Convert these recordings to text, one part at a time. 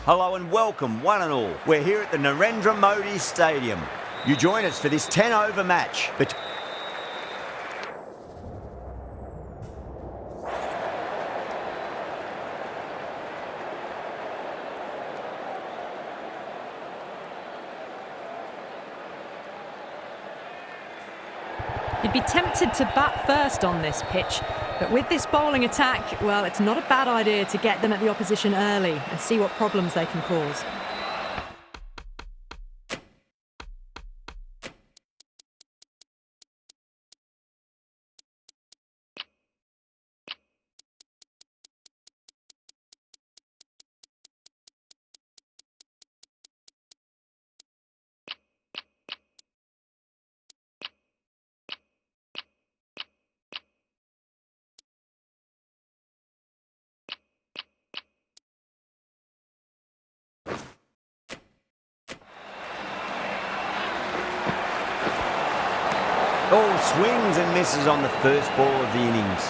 Hello and welcome, one and all. We're here at the Narendra Modi Stadium. You join us for this 10-over match between... You'd be tempted to bat first on this pitch, but with this bowling attack, well, it's not a bad idea to get them at the opposition early and see what problems they can cause. All swings and misses on the first ball of the innings.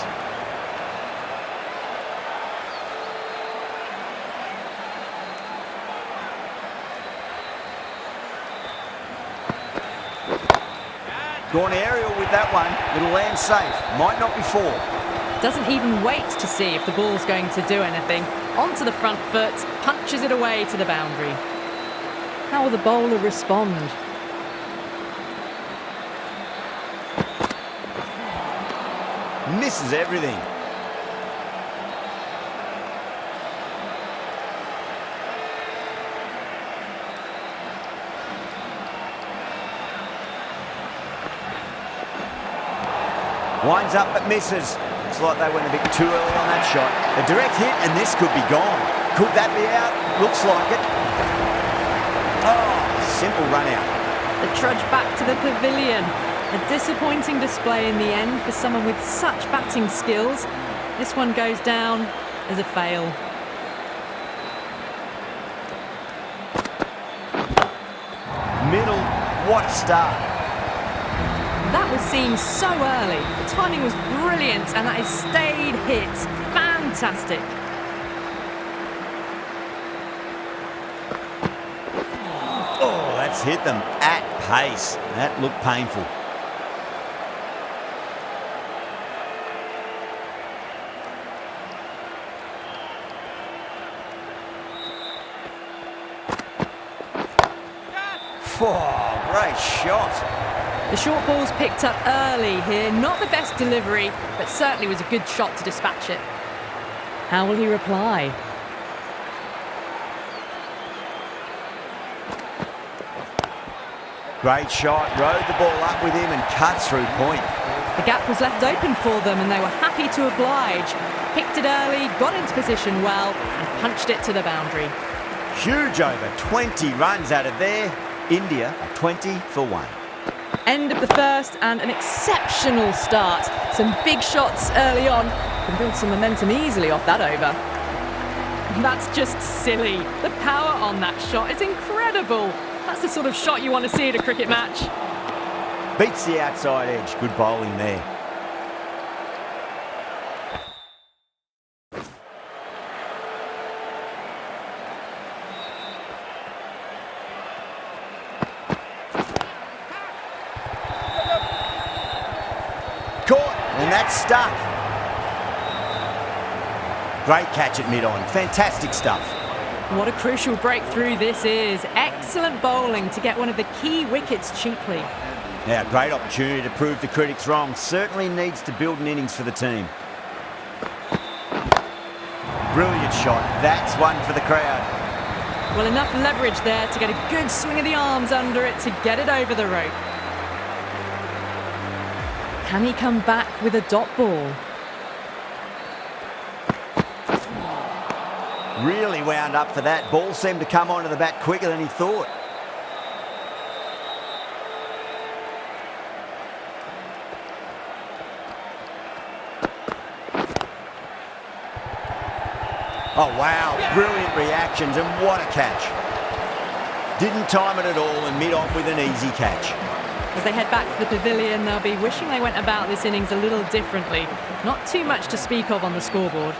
Gone aerial with that one. It'll land safe. Might not be four. Doesn't even wait to see if the ball's going to do anything. Onto the front foot, punches it away to the boundary. How will the bowler respond? Misses everything. Winds up but misses. Looks like they went a bit too early on that shot. A direct hit and this could be gone. Could that be out? Looks like it. Oh, simple run out. The trudge back to the pavilion. A disappointing display in the end for someone with such batting skills. This one goes down as a fail. Middle, what a start. That was seen so early. The timing was brilliant and that is stayed hit. Fantastic. Oh, that's hit them at pace. That looked painful. Oh, great shot. The short ball's picked up early here. Not the best delivery, but certainly was a good shot to dispatch it. How will he reply? Great shot. Rode the ball up with him and cuts through point. The gap was left open for them and they were happy to oblige. Picked it early, got into position well and punched it to the boundary. Huge over. 20 runs out of there. India are 20 for 1. End of the first and an exceptional start. Some big shots early on. Can build some momentum easily off that over. That's just silly. The power on that shot is incredible. That's the sort of shot you want to see at a cricket match. Beats the outside edge. Good bowling there. Caught, and that's stuck. Great catch at mid-on. Fantastic stuff. What a crucial breakthrough this is. Excellent bowling to get one of the key wickets cheaply. Now, great opportunity to prove the critics wrong. Certainly needs to build an innings for the team. Brilliant shot. That's one for the crowd. Well, enough leverage there to get a good swing of the arms under it to get it over the rope. Can he come back with a dot ball? Really wound up for that. Ball seemed to come onto the bat quicker than he thought. Oh, wow. Brilliant reactions and what a catch. Didn't time it at all and mid-off with an easy catch. As they head back to the pavilion, they'll be wishing they went about this innings a little differently. Not too much to speak of on the scoreboard.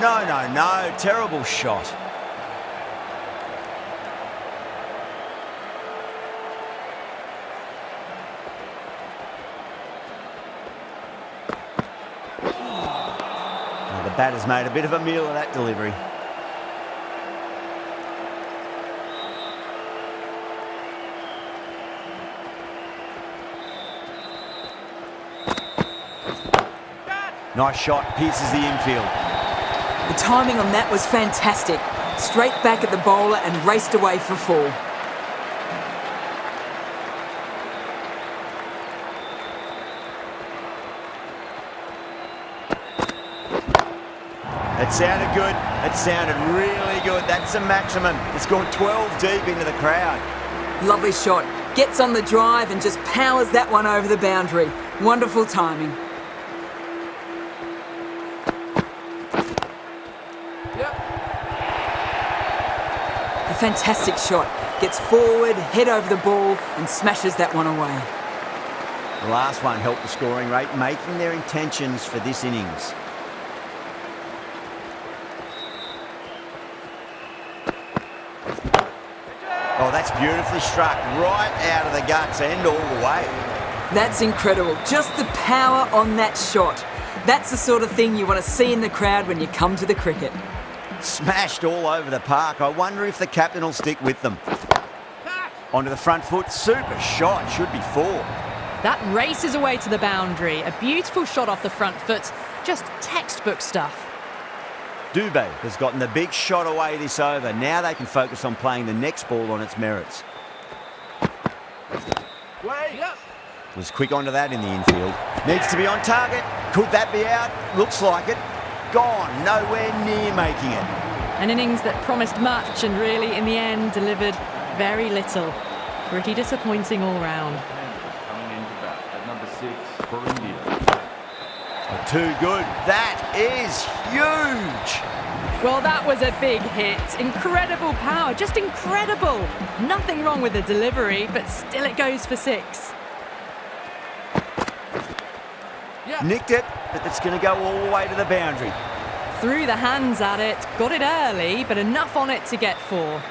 No. Terrible shot. The batter's made a bit of a meal of that delivery. Nice shot, pierces the infield. The timing on that was fantastic. Straight back at the bowler and raced away for 4. It sounded good. It sounded really good. That's the maximum. It's gone 12 deep into the crowd. Lovely shot. Gets on the drive and just powers that one over the boundary. Wonderful timing. A fantastic shot. Gets forward, head over the ball and smashes that one away. The last one helped the scoring rate, making their intentions for this innings. Oh, that's beautifully struck, right out of the guts and all the way. That's incredible. Just the power on that shot. That's the sort of thing you want to see in the crowd when you come to the cricket. Smashed all over the park. I wonder if the captain will stick with them. Onto the front foot, super shot, should be 4. That races away to the boundary. A beautiful shot off the front foot. Just textbook stuff. Dubé has gotten the big shot away this over. Now they can focus on playing the next ball on its merits. Was quick onto that in the infield. Needs to be on target. Could that be out? Looks like it. Gone. Nowhere near making it. An innings that promised much and really, in the end, delivered very little. Pretty disappointing all round. Coming into bat at number 6 for India. Too good. That is huge. Well, that was a big hit. Incredible power, just incredible. Nothing wrong with the delivery, but still it goes for 6. Nicked it, but it's going to go all the way to the boundary. Threw the hands at it, got it early, but enough on it to get 4.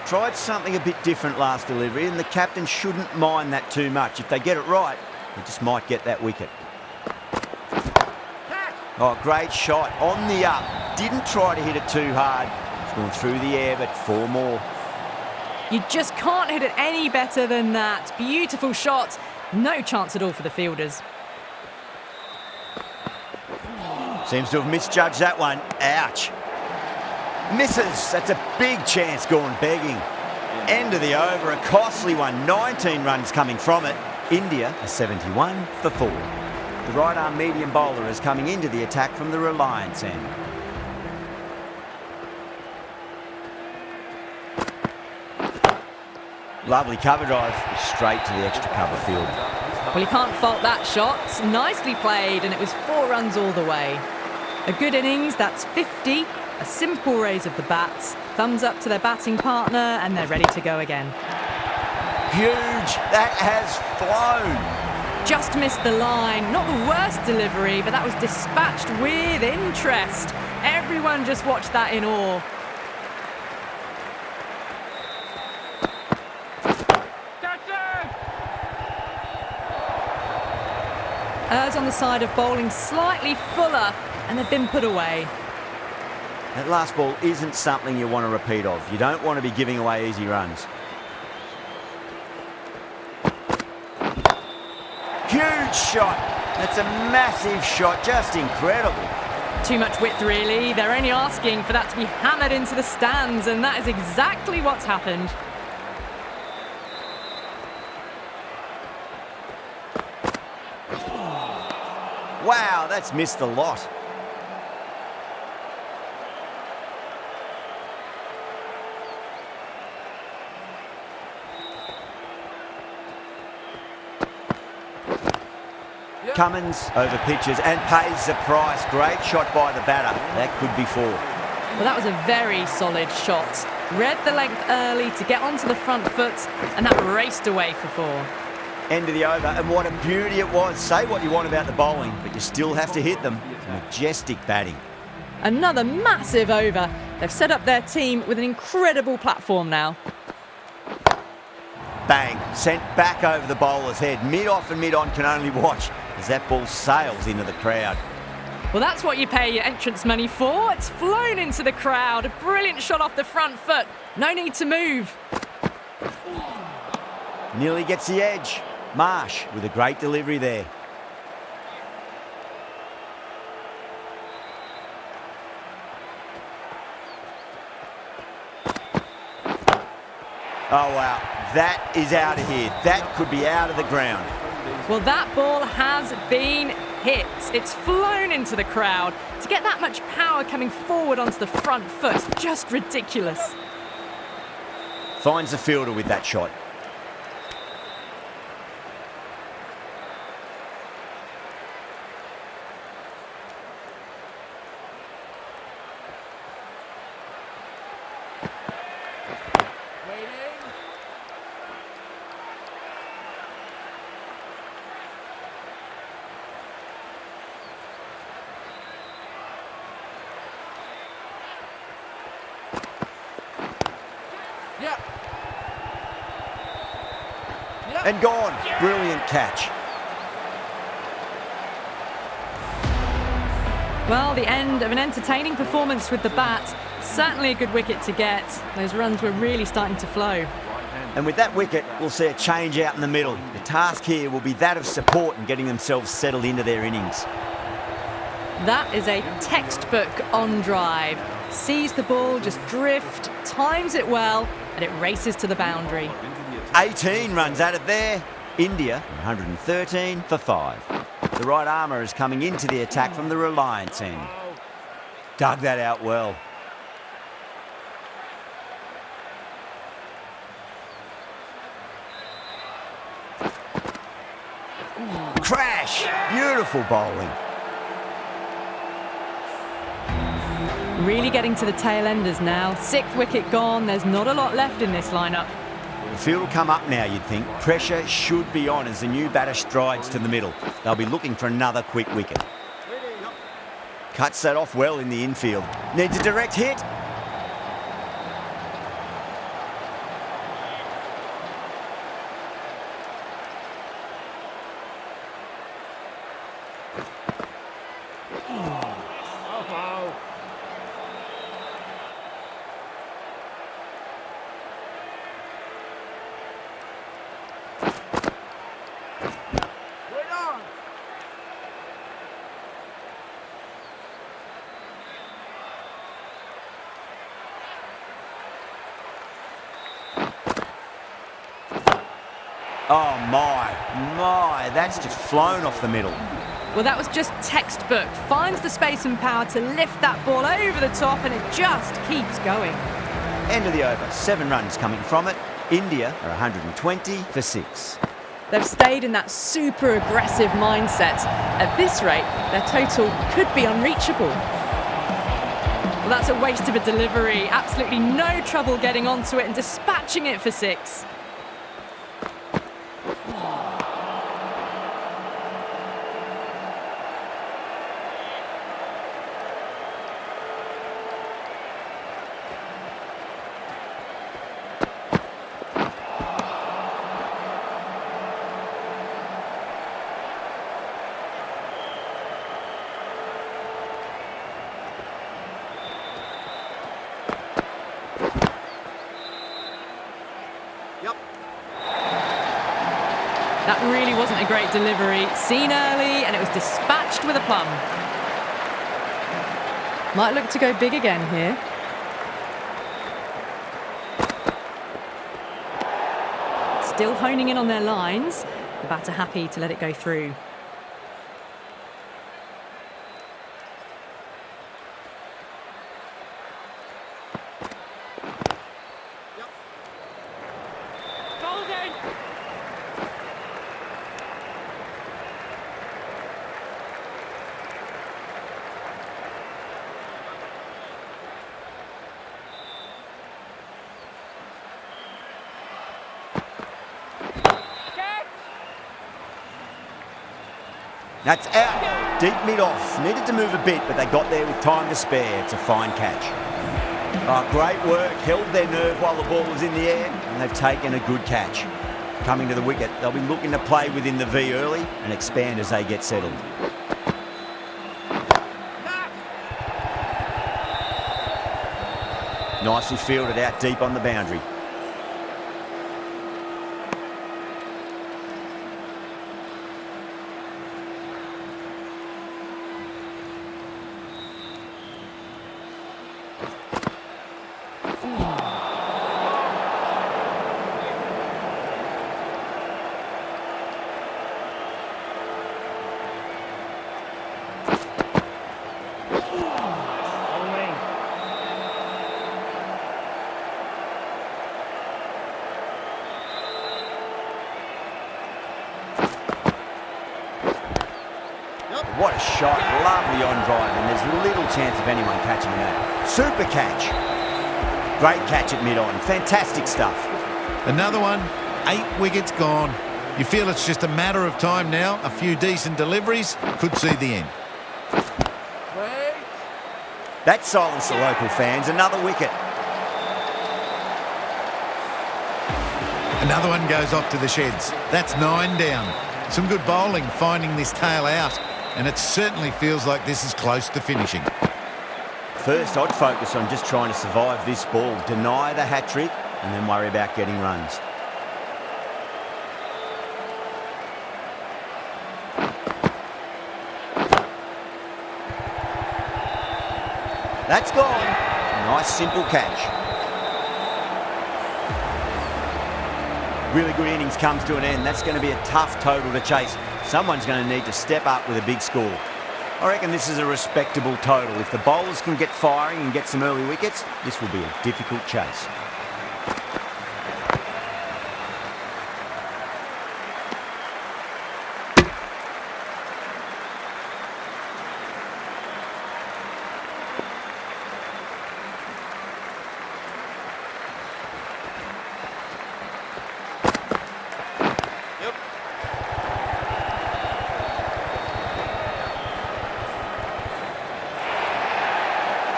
Tried something a bit different last delivery, and the captain shouldn't mind that too much. If they get it right, they just might get that wicket. Oh, great shot on the up. Didn't try to hit it too hard. It's gone through the air, but 4 more. You just can't hit it any better than that. Beautiful shot. No chance at all for the fielders. Seems to have misjudged that one. Ouch. Misses. That's a big chance gone begging. End of the over. A costly one. 19 runs coming from it. India are 71 for 4. The right-arm medium bowler is coming into the attack from the Reliance end. Lovely cover drive, straight to the extra cover field. Well, you can't fault that shot. Nicely played, and it was 4 runs all the way. A good innings, that's 50. A simple raise of the bats. Thumbs up to their batting partner, and they're ready to go again. Huge. That has flown. Just missed the line. Not the worst delivery, but that was dispatched with interest. Everyone just watched that in awe. Errs on the side of bowling slightly fuller, and they've been put away. That last ball isn't something you want to repeat of. You don't want to be giving away easy runs. Huge shot. That's a massive shot. Just incredible. Too much width, really. They're only asking for that to be hammered into the stands, and that is exactly what's happened. Wow, that's missed a lot. Cummins over pitches and pays the price. Great shot by the batter. That could be 4. Well, that was a very solid shot. Read the length early to get onto the front foot, and that raced away for 4. End of the over, and what a beauty it was. Say what you want about the bowling, but you still have to hit them. Majestic batting. Another massive over. They've set up their team with an incredible platform now. Bang, sent back over the bowler's head. Mid-off and mid-on can only watch as that ball sails into the crowd. Well, that's what you pay your entrance money for. It's flown into the crowd. A brilliant shot off the front foot. No need to move. Nearly gets the edge. Marsh with a great delivery there. Oh, wow. That is out of here. That could be out of the ground. Well, that ball has been hit. It's flown into the crowd. To get that much power coming forward onto the front foot, just ridiculous. Finds the fielder with that shot. And gone. Brilliant catch. Well, the end of an entertaining performance with the bat. Certainly a good wicket to get. Those runs were really starting to flow. And with that wicket, we'll see a change out in the middle. The task here will be that of support and getting themselves settled into their innings. That is a textbook on drive. Sees the ball just drift, times it well, and it races to the boundary. 18 runs at it there. India, 113 for 5. The right armour is coming into the attack from the Reliance end. Dug that out well. Crash! Beautiful bowling. Really getting to the tail enders now. 6th wicket gone. There's not a lot left in this lineup. The field will come up now, you'd think. Pressure should be on as the new batter strides to the middle. They'll be looking for another quick wicket. Cuts that off well in the infield. Needs a direct hit. Oh my, that's just flown off the middle. Well, that was just textbook. Finds the space and power to lift that ball over the top, and it just keeps going. End of the over, 7 runs coming from it. India are 120 for 6. They've stayed in that super aggressive mindset. At this rate, their total could be unreachable. Well, that's a waste of a delivery. Absolutely no trouble getting onto it and dispatching it for 6. That really wasn't a great delivery. Seen early, and it was dispatched with a plum. Might look to go big again here. Still honing in on their lines. The batter happy to let it go through. That's out. deep mid-off. Needed to move a bit, but they got there with time to spare. It's a fine catch. Oh, great work. Held their nerve while the ball was in the air, and they've taken a good catch. Coming to the wicket, they'll be looking to play within the V early and expand as they get settled. Nicely fielded out deep on the boundary. What a shot, lovely on drive, and there's little chance of anyone catching that. Super catch. Great catch at mid-on, fantastic stuff. Another one, 8 wickets gone. You feel it's just a matter of time now. A few decent deliveries could see the end. That silenced the local fans, another wicket. Another one goes off to the sheds. That's 9 down. Some good bowling finding this tail out, and it certainly feels like this is close to finishing. First, I'd focus on just trying to survive this ball, deny the hat-trick, and then worry about getting runs. That's gone. Nice, simple catch. Really good innings comes to an end. That's going to be a tough total to chase. Someone's going to need to step up with a big score. I reckon this is a respectable total. If the bowlers can get firing and get some early wickets, this will be a difficult chase.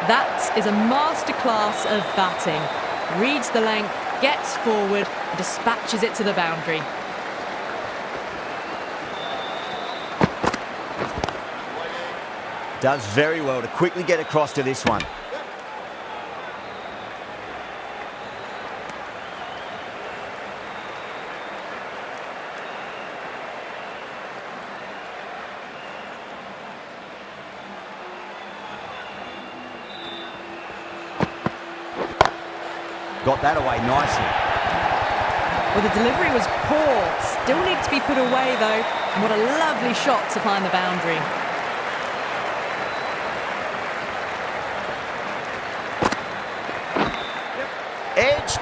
That is a masterclass of batting. Reads the length, gets forward, and dispatches it to the boundary. Does very well to quickly get across to this one. Got that away nicely. Well, the delivery was poor. Still needs to be put away, though. And what a lovely shot to find the boundary. Edged.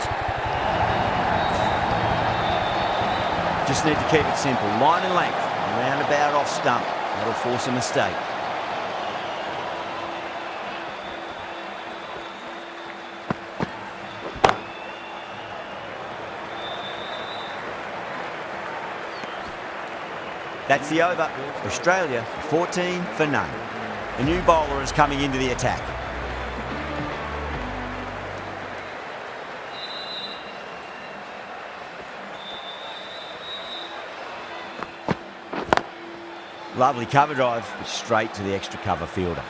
Just need to keep it simple. Line and length. Roundabout off stump. That'll force a mistake. That's the over. Australia 14 for none. A new bowler is coming into the attack. Lovely cover drive, straight to the extra cover fielder.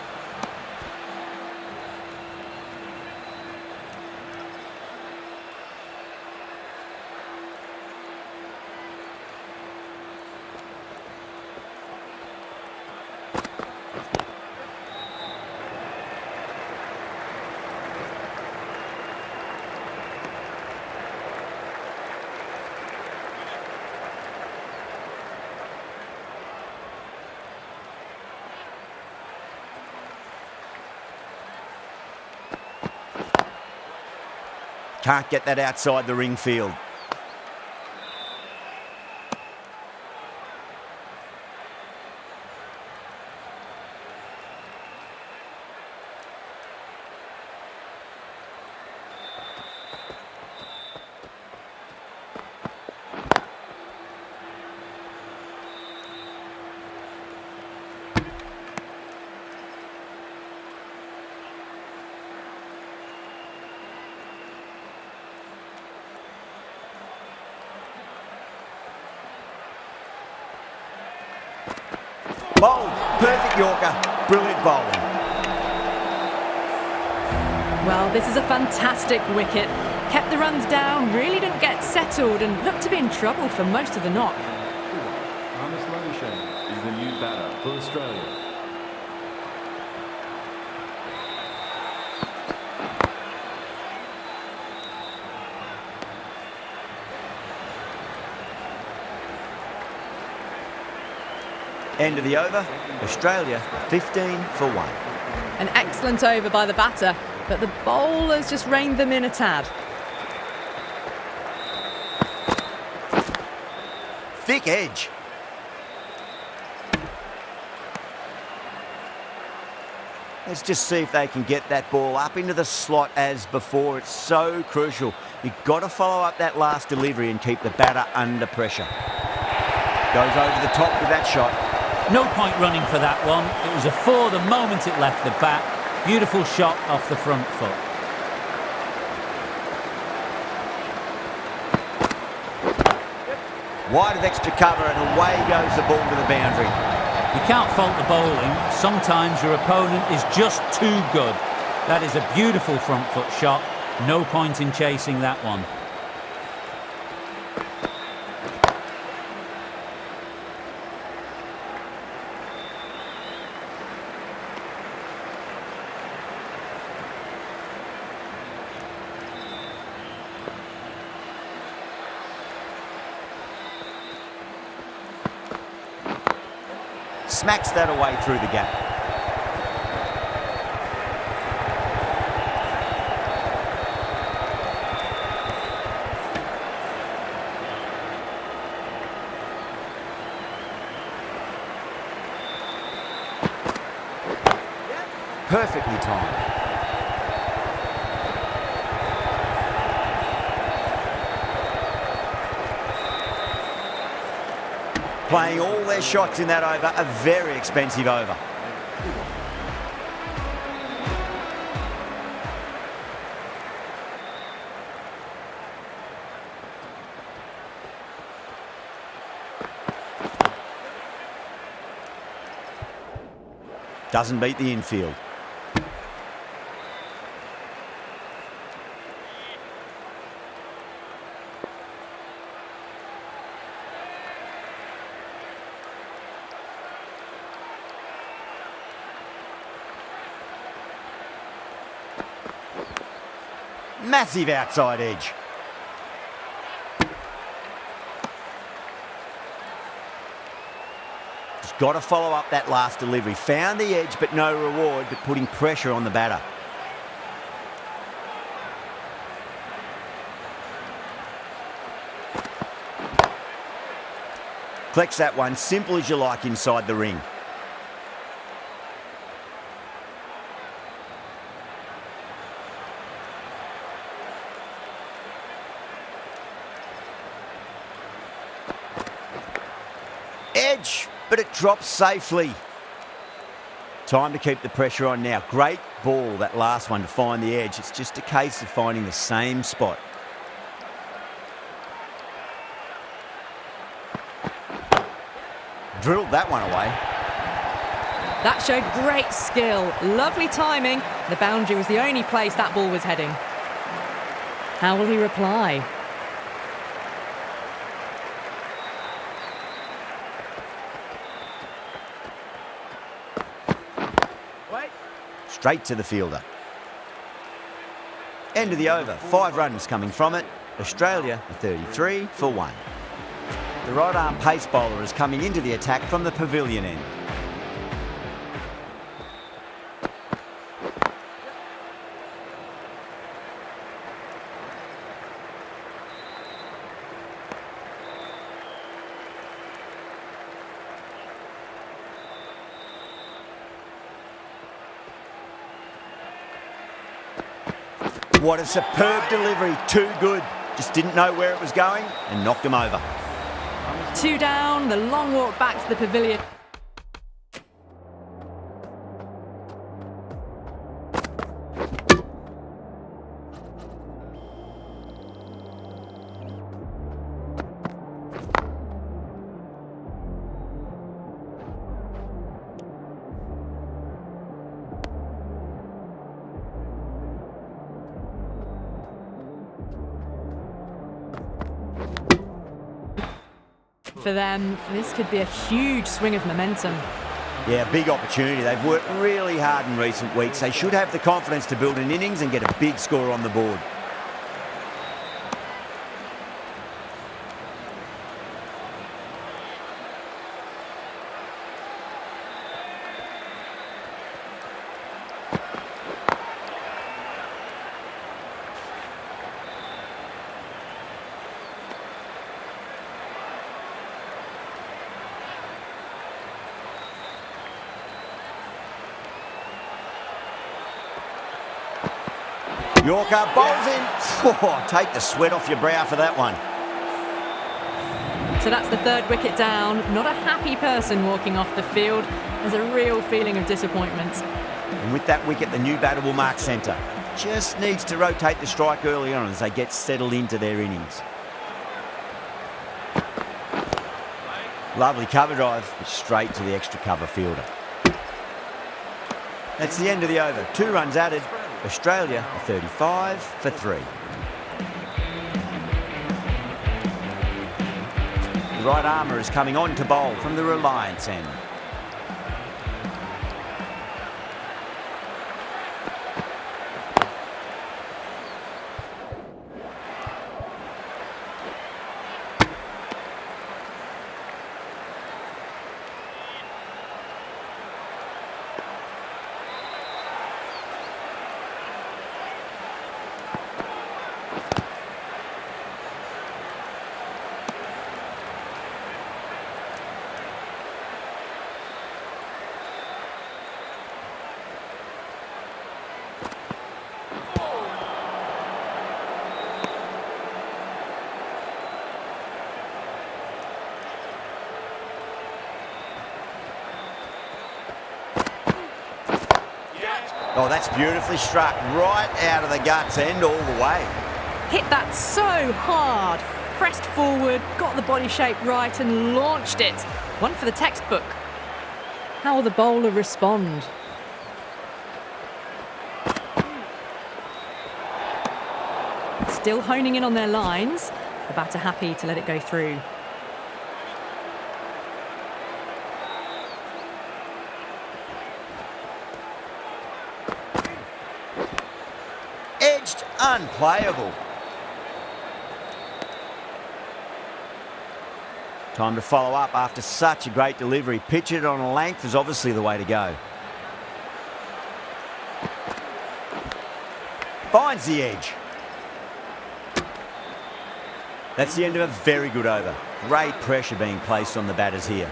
Can't get that outside the ring field. Bowled. Perfect Yorker. Brilliant bowling. Well, this is a fantastic wicket. Kept the runs down, really didn't get settled and looked to be in trouble for most of the knock. Hannes Labuschagne is the new batter for Australia. End of the over. Australia 15 for 1. An excellent over by the batter, but the bowlers just reined them in a tad. Thick edge. Let's just see if they can get that ball up into the slot as before. It's so crucial. You've got to follow up that last delivery and keep the batter under pressure. Goes over the top with that shot. No point running for that one. It was a 4 the moment it left the bat. Beautiful shot off the front foot. Wide of extra cover and away goes the ball to the boundary. You can't fault the bowling. Sometimes your opponent is just too good. That is a beautiful front foot shot. No point in chasing that one. Smacks that away through the gap. Perfectly timed. Playing all their shots in that over, a very expensive over. Doesn't beat the infield. Massive outside edge. Just got to follow up that last delivery. Found the edge, but no reward, but putting pressure on the batter. Collects that one, simple as you like inside the ring. Edge, but it drops safely. Time to keep the pressure on now. Great ball, that last one, to find the edge. It's just a case of finding the same spot. Drilled that one away. That showed great skill, lovely timing. The boundary was the only place that ball was heading. How will he reply? Straight to the fielder. End of the over. 5 runs coming from it. Australia 33 for 1. The right arm pace bowler is coming into the attack from the pavilion end. What a superb delivery, too good. Just didn't know where it was going and knocked him over. 2 down, the long walk back to the pavilion. for them. This could be a huge swing of momentum. Yeah, big opportunity. They've worked really hard in recent weeks. They should have the confidence to build an innings and get a big score on the board. Yorker bowls in. Oh, take the sweat off your brow for that one. So that's the third wicket down. Not a happy person walking off the field. There's a real feeling of disappointment. And with that wicket, the new batter will mark centre. Just needs to rotate the strike early on as they get settled into their innings. Lovely cover drive, straight to the extra cover fielder. That's the end of the over. 2 runs added. Australia are 35 for 3. The right armour is coming on to bowl from the Reliance end. Oh, that's beautifully struck, right out of the guts end all the way. Hit that so hard. Pressed forward, got the body shape right and launched it. One for the textbook. How will the bowler respond? Still honing in on their lines. The batter happy to let it go through. Edged, unplayable. Time to follow up after such a great delivery. Pitch it on a length is obviously the way to go. Finds the edge. That's the end of a very good over. Great pressure being placed on the batters here.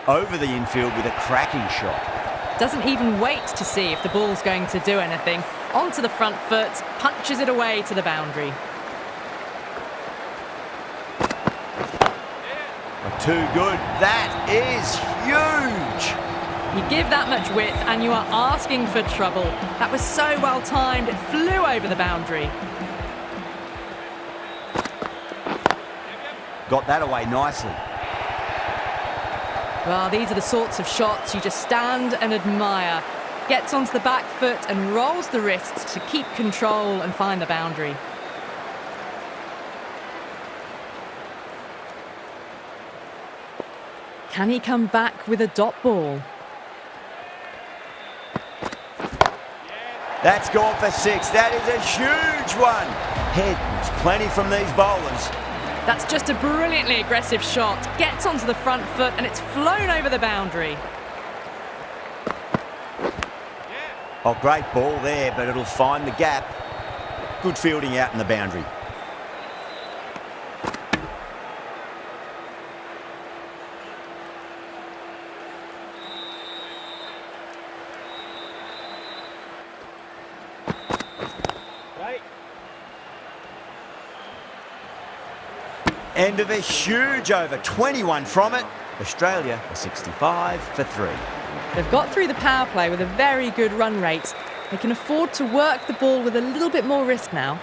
Over the infield with a cracking shot. Doesn't even wait to see if the ball's going to do anything. Onto the front foot, punches it away to the boundary. Too good. That is huge. You give that much width and you are asking for trouble. That was so well timed, it flew over the boundary. Got that away nicely. Well, these are the sorts of shots you just stand and admire. Gets onto the back foot and rolls the wrists to keep control and find the boundary. Can he come back with a dot ball? That's gone for 6. That is a huge one. Head, there's plenty from these bowlers. That's just a brilliantly aggressive shot. Gets onto the front foot and it's flown over the boundary. Oh, great ball there, but it'll find the gap. Good fielding out in the boundary. End of a huge over, 21 from it. Australia are 65 for 3. They've got through the power play with a very good run rate. They can afford to work the ball with a little bit more risk now.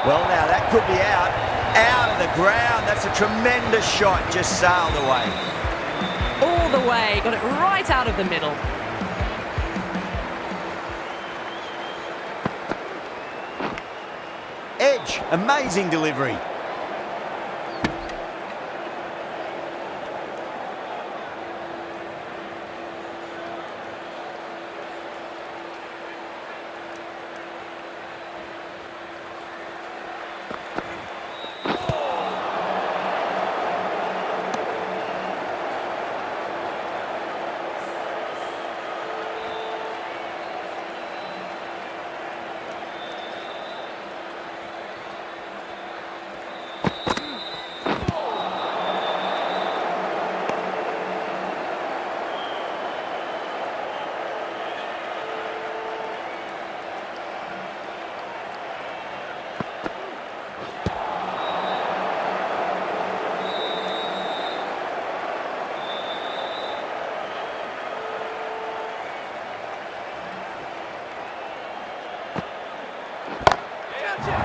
Well, now that could be out. out of the ground. That's a tremendous shot, just sailed away. All the way, got it right out of the middle. Edge, amazing delivery.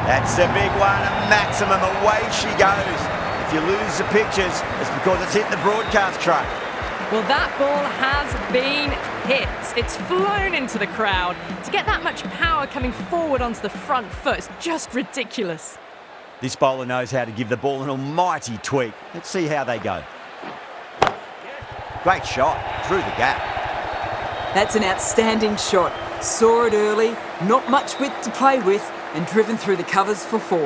That's a big one, a maximum. Away she goes. If you lose the pictures, it's because it's hit the broadcast truck. Well, that ball has been hit. It's flown into the crowd. To get that much power coming forward onto the front foot is just ridiculous. This bowler knows how to give the ball an almighty tweak. Let's see how they go. Great shot, through the gap. That's an outstanding shot. Saw it early, not much width to play with, and driven through the covers for 4.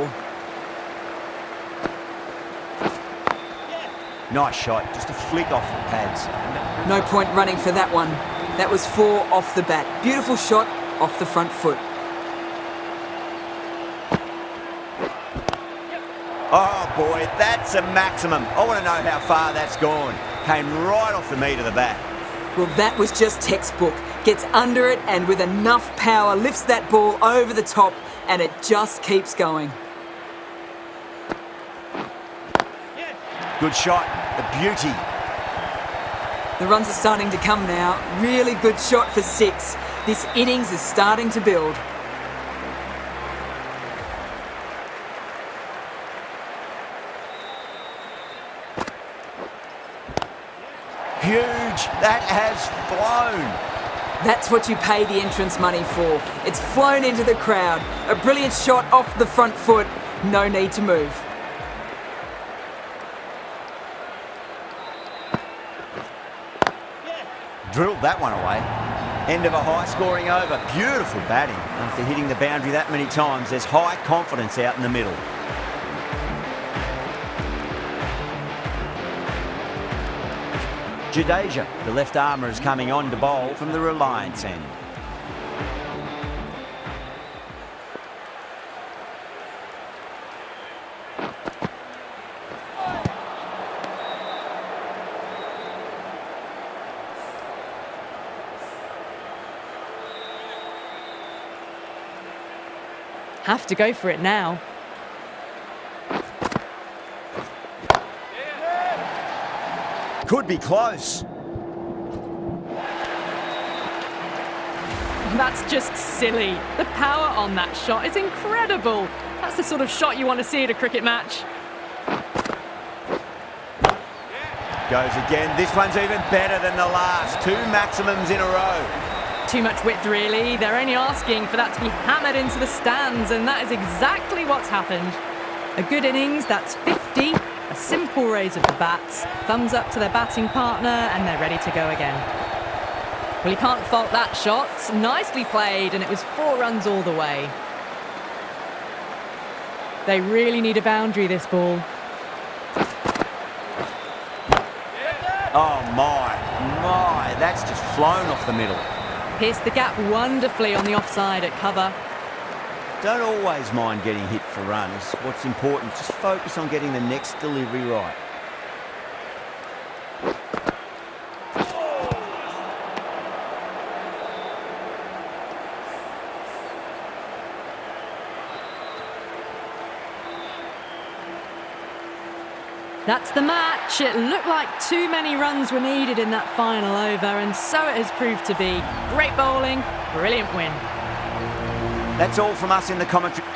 Nice shot, just a flick off the pads. No point running for that one. That was 4 off the bat. Beautiful shot off the front foot. Oh boy, that's a maximum. I want to know how far that's gone. Came right off the meat of the bat. Well, that was just textbook. Gets under it and with enough power lifts that ball over the top, and it just keeps going. Good shot, a beauty. The runs are starting to come now. Really good shot for 6. This innings is starting to build. Huge, that has flown. That's what you pay the entrance money for. It's flown into the crowd. A brilliant shot off the front foot. No need to move. Drilled that one away. End of a high-scoring over. Beautiful batting. After hitting the boundary that many times, there's high confidence out in the middle. Jadeja, the left armour, is coming on to bowl from the Reliance end. Have to go for it now. Could be close. That's just silly. The power on that shot is incredible. That's the sort of shot you want to see at a cricket match. Goes again. This one's even better than the last. 2 maximums in a row. Too much width, really. They're only asking for that to be hammered into the stands, and that is exactly what's happened. A good innings, that's 50. A simple raise of the bats, thumbs up to their batting partner, and they're ready to go again. Well, you can't fault that shot. Nicely played, and it was 4 runs all the way. They really need a boundary, this ball. Oh my, that's just flown off the middle. Pierced the gap wonderfully on the offside at cover. Don't always mind getting hit for runs. What's important, just focus on getting the next delivery right. That's the match. It looked like too many runs were needed in that final over, and so it has proved to be. Great bowling, brilliant win. That's all from us in the commentary.